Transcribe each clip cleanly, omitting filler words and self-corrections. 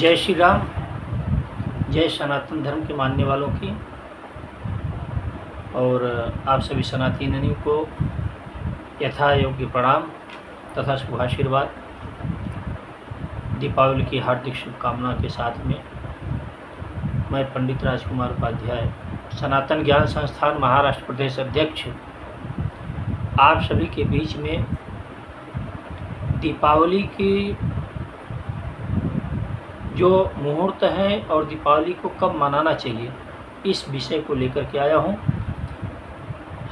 जय श्री राम। जय सनातन धर्म के मानने वालों की और आप सभी सनातनियों को यथा योग्य प्रणाम तथा शुभाशीर्वाद। दीपावली की हार्दिक शुभकामना के साथ में मैं पंडित राजकुमार उपाध्याय, सनातन ज्ञान संस्थान महाराष्ट्र प्रदेश अध्यक्ष, आप सभी के बीच में दीपावली की जो मुहूर्त है और दीपावली को कब मनाना चाहिए, इस विषय को लेकर के आया हूँ।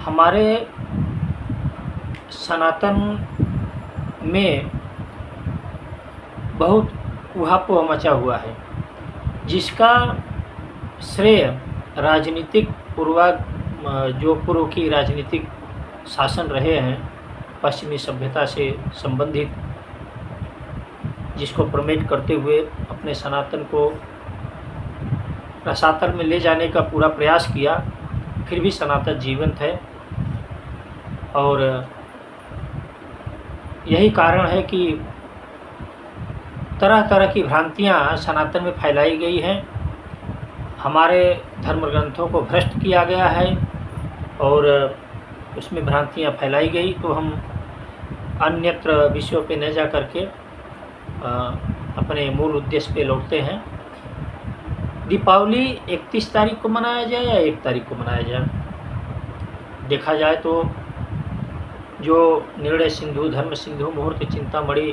हमारे सनातन में बहुत उहापोह मचा हुआ है, जिसका श्रेय राजनीतिक पूर्व की राजनीतिक शासन रहे हैं, पश्चिमी सभ्यता से संबंधित, जिसको प्रमोट करते हुए अपने सनातन को रसातल में ले जाने का पूरा प्रयास किया, फिर भी सनातन जीवंत है। और यही कारण है कि तरह तरह की भ्रांतियां सनातन में फैलाई गई हैं। हमारे धर्म ग्रंथों को भ्रष्ट किया गया है और उसमें भ्रांतियां फैलाई गई, तो हम अन्यत्र विषयों पे न जा करके अपने मूल उद्देश्य पे लौटते हैं। दीपावली 31 तारीख को मनाया जाए या 1 तारीख को मनाया जाए, देखा जाए तो जो निर्णय सिंधु, धर्म सिंधु, मुहूर्त चिंतामणि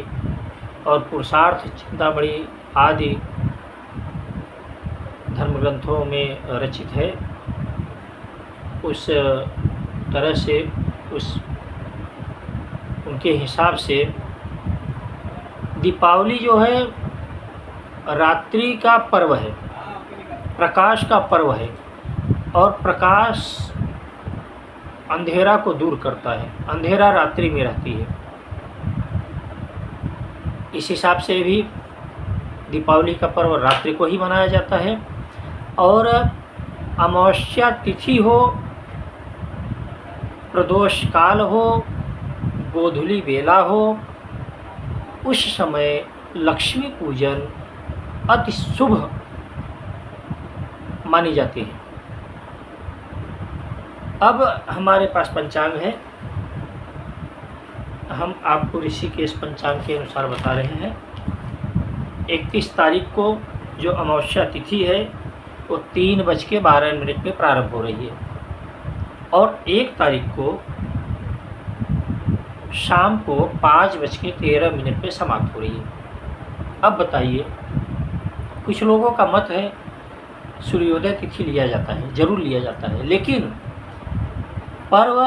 और पुरुषार्थ चिंतामणि आदि धर्म ग्रंथों में रचित है, उस तरह से उनके हिसाब से दीपावली जो है रात्रि का पर्व है, प्रकाश का पर्व है, और प्रकाश अंधेरा को दूर करता है, अंधेरा रात्रि में रहती है। इस हिसाब से भी दीपावली का पर्व रात्रि को ही मनाया जाता है। और अमावस्या तिथि हो, प्रदोष काल हो, गोधूली बेला हो, उस समय लक्ष्मी पूजन अति शुभ मानी जाती है। अब हमारे पास पंचांग है, हम आपको ऋषिकेश पंचांग के अनुसार बता रहे हैं। 31 तारीख को जो अमावस्या तिथि है वो 3:12 में प्रारंभ हो रही है और 1 तारीख को शाम को 5:13 पे समाप्त हो रही है। अब बताइए, कुछ लोगों का मत है सूर्योदय तिथि लिया जाता है, जरूर लिया जाता है, लेकिन पर्व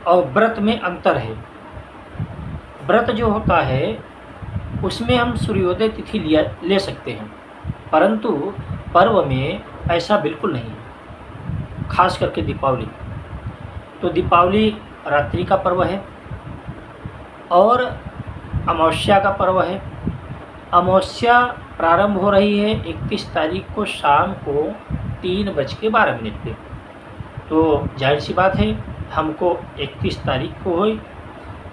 और व्रत में अंतर है। व्रत जो होता है उसमें हम सूर्योदय तिथि ले सकते हैं, परंतु पर्व में ऐसा बिल्कुल नहीं है, खास करके दीपावली। तो दीपावली रात्रि का पर्व है और अमावस्या का पर्व है। अमावस्या प्रारंभ हो रही है 31 तारीख को शाम को 3:12 पे। तो जाहिर सी बात है, हमको 31 तारीख को ही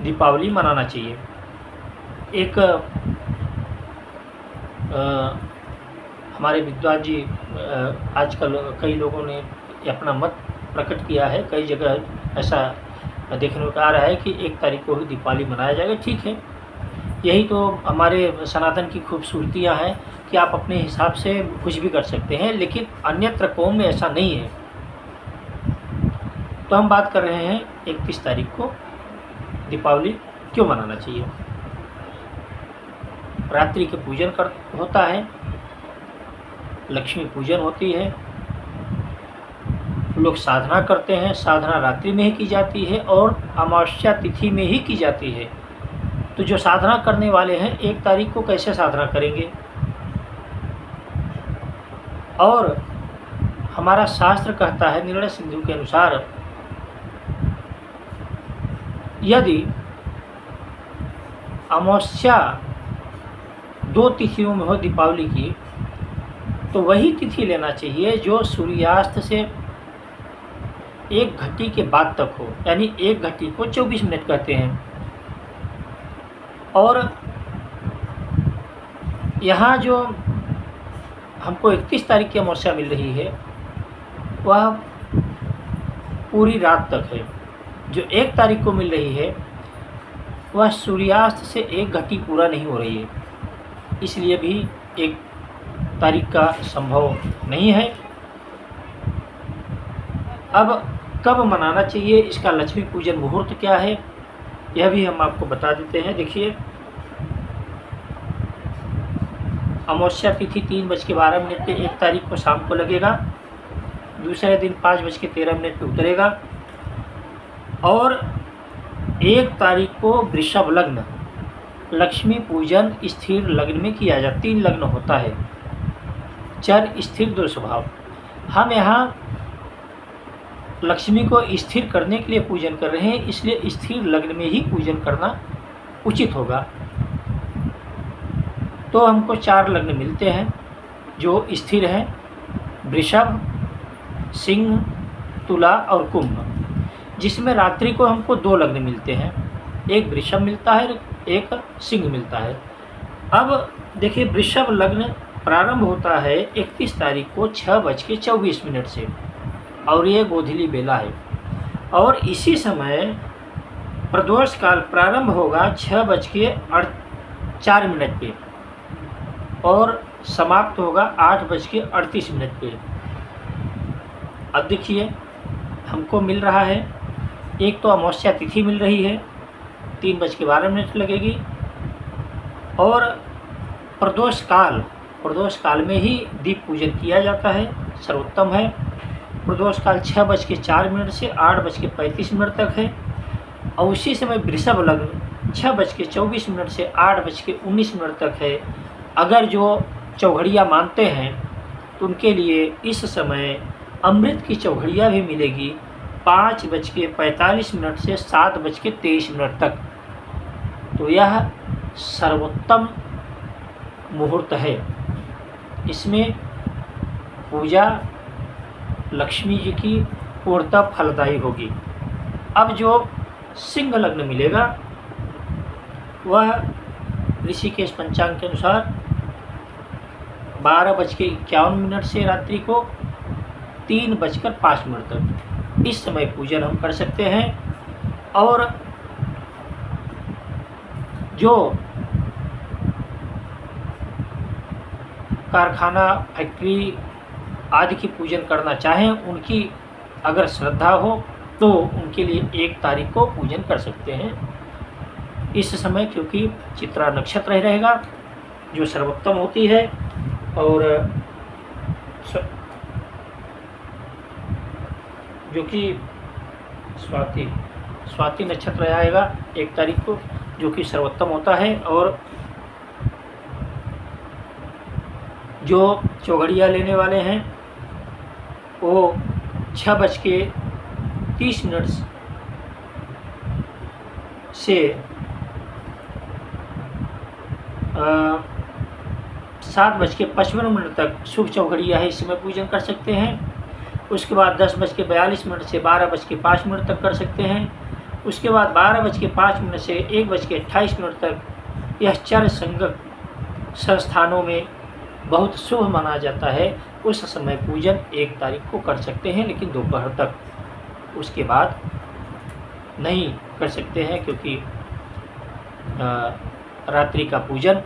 दीपावली मनाना चाहिए। एक हमारे विद्वान जी आजकल कई लोगों ने अपना मत प्रकट किया है, कई जगह ऐसा देखने को आ रहा है कि 1 तारीख को ही दीपावली मनाया जाएगा। ठीक है, यही तो हमारे सनातन की खूबसूरतियाँ हैं कि आप अपने हिसाब से कुछ भी कर सकते हैं, लेकिन अन्यत्र कौम में ऐसा नहीं है। तो हम बात कर रहे हैं 31 तारीख को दीपावली क्यों मनाना चाहिए। रात्रि के पूजन होता है, लक्ष्मी पूजन होती है, लोग साधना करते हैं, साधना रात्रि में ही की जाती है और अमावस्या तिथि में ही की जाती है। तो जो साधना करने वाले हैं 1 तारीख को कैसे साधना करेंगे। और हमारा शास्त्र कहता है निर्णय सिंधु के अनुसार, यदि अमावस्या 2 तिथियों में हो दीपावली की, तो वही तिथि लेना चाहिए जो सूर्यास्त से 1 घटी के बाद तक हो, यानी 1 घटी को 24 मिनट कहते हैं। और यहाँ जो हमको 31 तारीख की अमावस्या मिल रही है वह पूरी रात तक है। जो 1 तारीख को मिल रही है वह सूर्यास्त से 1 घटी पूरा नहीं हो रही है, इसलिए भी 1 तारीख का संभव नहीं है। अब कब मनाना चाहिए, इसका लक्ष्मी पूजन मुहूर्त क्या है, यह भी हम आपको बता देते हैं। देखिए, अमावस्या तिथि 3:12 पे 1 तारीख को शाम को लगेगा, दूसरे दिन 5:13 पे उतरेगा और 1 तारीख को वृषभ लग्न लक्ष्मी पूजन स्थिर लग्न में किया जाता है। 3 लग्न होता है, चर स्थिर दो स्वभाव। हम यहाँ लक्ष्मी को स्थिर करने के लिए पूजन कर रहे हैं, इसलिए स्थिर लग्न में ही पूजन करना उचित होगा। तो हमको 4 लग्न मिलते हैं जो स्थिर हैं, वृषभ, सिंह, तुला और कुंभ, जिसमें रात्रि को हमको 2 लग्न मिलते हैं, एक वृषभ मिलता है, एक सिंह मिलता है। अब देखिए, वृषभ लग्न प्रारंभ होता है 31 तारीख को 6:24 से और ये गोधूली बेला है और इसी समय प्रदोष काल प्रारंभ होगा 6:04 पे और समाप्त होगा 8:38 पे। अब देखिए, हमको मिल रहा है, एक तो अमावस्या तिथि मिल रही है 3:12 लगेगी और प्रदोष काल में ही दीप पूजन किया जाता है, सर्वोत्तम है। प्रदोष काल 6:04 से 8:35 तक है और उसी समय वृषभ लग्न 6:24 से 8:19 तक है। अगर जो चौघड़िया मानते हैं तो उनके लिए इस समय अमृत की चौघड़िया भी मिलेगी 5:45 से 7:23 तक। तो यह सर्वोत्तम मुहूर्त है, इसमें पूजा लक्ष्मी जी की पूर्णतः फलदायी होगी। अब जो सिंह लग्न मिलेगा वह ऋषिकेश पंचांग के अनुसार 12:51 से रात्रि को 3:05 तक इस समय पूजन हम कर सकते हैं। और जो कारखाना, फैक्ट्री आदि की पूजन करना चाहें, उनकी अगर श्रद्धा हो तो उनके लिए 1 तारीख को पूजन कर सकते हैं इस समय, क्योंकि चित्रा नक्षत्र ही रहेगा जो सर्वोत्तम होती है और जो कि स्वाति नक्षत्र आएगा 1 तारीख को, जो कि सर्वोत्तम होता है। और जो चौघड़िया लेने वाले हैं वो 6:30 से 7:55 तक शुभ चौघड़िया है, इस समय पूजन कर सकते हैं। उसके बाद 10:42 से 12:05 तक कर सकते हैं। उसके बाद 12:05 से 1:28 तक यह चर संगत संस्थानों में बहुत शुभ माना जाता है। उस समय पूजन 1 तारीख को कर सकते हैं, लेकिन दोपहर तक, उसके बाद नहीं कर सकते हैं, क्योंकि रात्रि का पूजन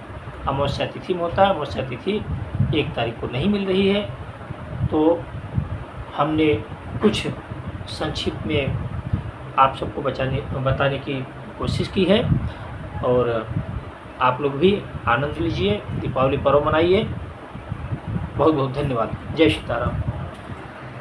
अमावस्या तिथि में होता है। अमावस्या तिथि 1 तारीख को नहीं मिल रही है। तो हमने कुछ संक्षिप्त में आप सबको बताने की कोशिश की है और आप लोग भी आनंद लीजिए, दीपावली पर्व मनाइए। बहुत बहुत धन्यवाद। जय सीताराम।